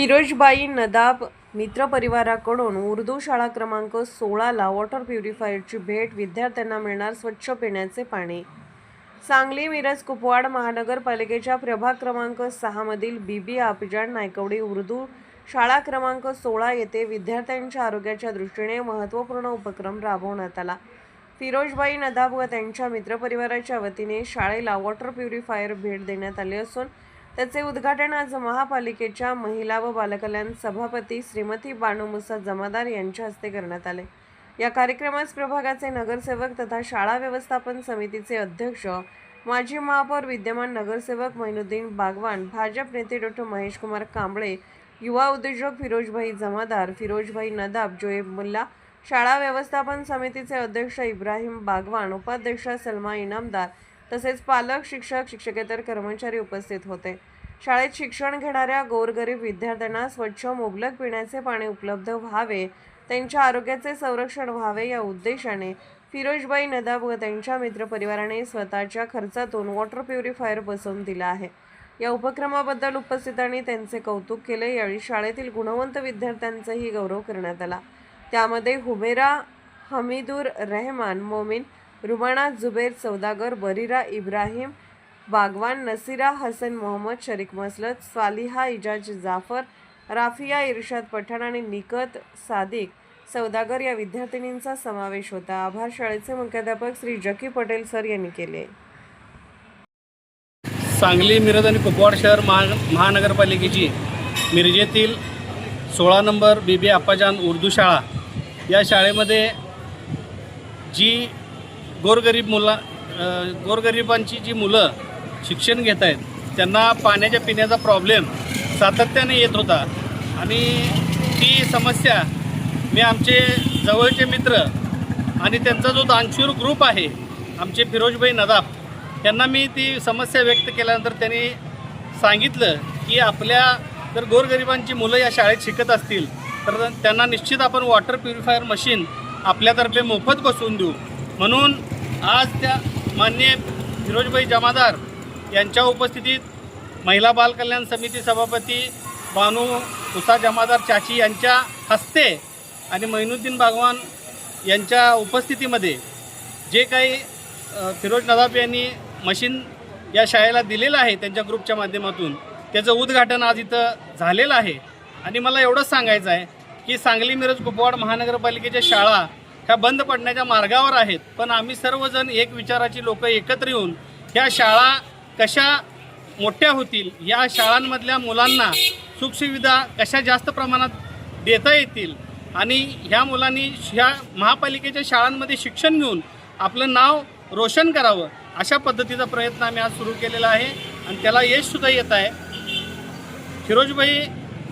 फिरोजबाई नदाब मित्रपरिवाराकडून उर्दू शाळा क्रमांक 16ला वॉटर प्युरिफायरची भेट, विद्यार्थ्यांना मिळणार स्वच्छ पिण्याचे पाणी। सांगली मिरज कुपवाड महानगरपालिकेच्या प्रभाग क्रमांक 6 मधील बीबी आपजान नायकवडी उर्दू शाळा क्रमांक 16 येथे विद्यार्थ्यांच्या आरोग्याच्या दृष्टीने महत्त्वपूर्ण उपक्रम राबवण्यात आला। फिरोजबाई नदाब व त्यांच्या मित्रपरिवाराच्या वतीने शाळेला वॉटर प्युरिफायर भेट देण्यात आली असून त्याचे उद्घाटन आज महापालिकेच्या महिला व बालकल्याण सभापती श्रीमती बानू मुसा जमादार यांच्या हस्ते करण्यात आले। या कार्यक्रमास प्रभागाचे नगरसेवक तथा शाळा व्यवस्थापन समितीचे अध्यक्ष, माजी महापौर, विद्यमान नगरसेवक मैनुद्दीन बागवान, भाजप नेते डॉ. महेशकुमार कांबळे, युवा उद्योजक फिरोजभाई जमादार, फिरोजभाई नदाब, जोएब मुल्ला, शाळा व्यवस्थापन समितीचे अध्यक्ष इब्राहिम बागवान, उपाध्यक्षा सलमा इनामदार तसेच पालक, शिक्षक, शिक्षकेतर कर्मचारी उपस्थित होते। शाळेत शिक्षण घेणाऱ्या गोरगरीब विद्यार्थ्यांना स्वच्छ मुबलक पिण्याचे पाणी उपलब्ध व्हावे, त्यांच्या आरोग्याचे संरक्षण व्हावे या उद्देशाने फिरोजबाई नदाब व त्यांच्या मित्रपरिवाराने स्वतःच्या खर्चातून वॉटर प्युरिफायर बसवून दिला आहे। या उपक्रमाबद्दल उपस्थितांनी त्यांचे कौतुक केले। यावेळी शाळेतील गुणवंत विद्यार्थ्यांचाही गौरव करण्यात आला। त्यामध्ये हुमेरा हमीदुर रहमान मोमीन, रुमाना जुबेर सौदागर, बरीरा इब्राहिम बागवान, नसीरा हसन मोहम्मद, शरीक मसलत, सालिहा इजाज जाफर, राफिया इरशाद पठाण आणि निकत सादिक सौदागर या विद्यार्थिनींचा समावेश होता। आभार शाळेचे मुख्याध्यापक श्री जकी पटेल सर यांनी केले। सांगली, मिरज आणि कुपवाड शहर महानगरपालिकेची मिरजेतील 16 नंबर बीबी आप्पाजान उर्दू शाळा या शाळेमध्ये जी गोरगरिबांची जी मुलं शिक्षण घेत आहेत त्यांना पाण्याच्या पिण्याचा प्रॉब्लेम सातत्याने येत होता आणि ती समस्या मी आमचे जवळचे मित्र आणि त्यांचा जो दानशूर ग्रुप आहे आमचे फिरोजबाई नदाब यांना मी ती समस्या व्यक्त केल्यानंतर त्यांनी सांगितलं की आपल्या जर गोरगरिबांची मुलं या शाळेत शिकत असतील तर त्यांना निश्चित आपण वॉटर प्युरिफायर मशीन आपल्यातर्फे मोफत बसवून देऊ। म्हणून आज त्या माननीय फिरोजबाई जमादार यांच्या उपस्थितीत महिला बालकल्याण समिती सभापती बानू मुसा जमादार चाची यांच्या हस्ते आणि मैनुद्दीन बागवान यांच्या उपस्थितीमध्ये जे काही फिरोज नदाब यांनी मशीन या शाळेला दिलेलं आहे त्यांच्या ग्रुपच्या माध्यमातून त्याचं उद्घाटन आज इथं झालेलं आहे। आणि मला एवढंच सांगायचं आहे की सांगली, मिरज, कुपवाड महानगरपालिकेच्या शाळा ह्या बंद पडण्याच्या मार्गावर आहेत, पण आम्ही सर्वजण एक विचाराची लोक एकत्र येऊन ह्या शाळा कशा मोठ्या होतील, या शाळांमधल्या मुलांना सुखसुविधा कशा जास्त प्रमाणात देता येतील आणि ह्या मुलांनी ह्या महापालिकेच्या शाळांमध्ये शिक्षण घेऊन आपलं नाव रोशन करावं अशा पद्धतीचा प्रयत्न आम्ही आज सुरू केलेला आहे आणि त्याला यशसुद्धा येत आहे। फिरोजबाई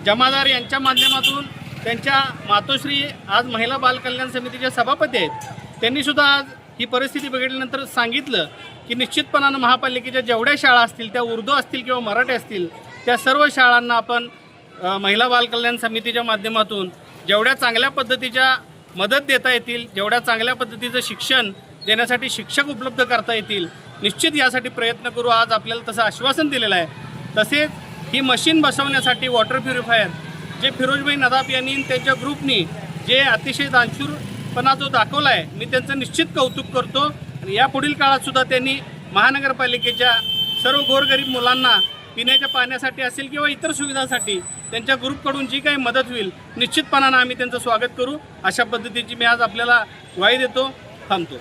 जमादार यांच्या माध्यमातून त्यांच्या मातोश्री आज महिला बालकल्याण समितीच्या सभापती आहेत, त्यांनीसुद्धा आज ही परिस्थिती बघितल्यानंतर सांगितलं की निश्चितपणानं महापालिकेच्या जेवढ्या शाळा असतील त्या उर्दू असतील किंवा मराठी असतील त्या सर्व शाळांना आपण महिला बालकल्याण समितीच्या माध्यमातून जेवढ्या चांगल्या पद्धतीच्या मदत देता येतील, जेवढ्या चांगल्या पद्धतीचं शिक्षण देण्यासाठी शिक्षक उपलब्ध करता येतील, निश्चित यासाठी प्रयत्न करू। आज आपल्याला तसं आश्वासन दिलेलं आहे। तसेच ही मशीन बसवण्यासाठी वॉटर प्युरिफायर जे फिरोजबाई नदाब यांनी त्यांच्या ग्रुपनी जे अतिशय दानशूरपणा जो दाखवला आहे मी त्यांचं निश्चित कौतुक करतो आणि यापुढील काळातसुद्धा त्यांनी महानगरपालिकेच्या सर्व गोरगरीब मुलांना पिण्याच्या पाण्यासाठी असेल किंवा इतर सुविधांसाठी त्यांच्या ग्रुपकडून जी काही मदत होईल निश्चितपणानं आम्ही त्यांचं स्वागत करू अशा पद्धतीची मी आज आपल्याला ग्वाही देतो। थांबतो।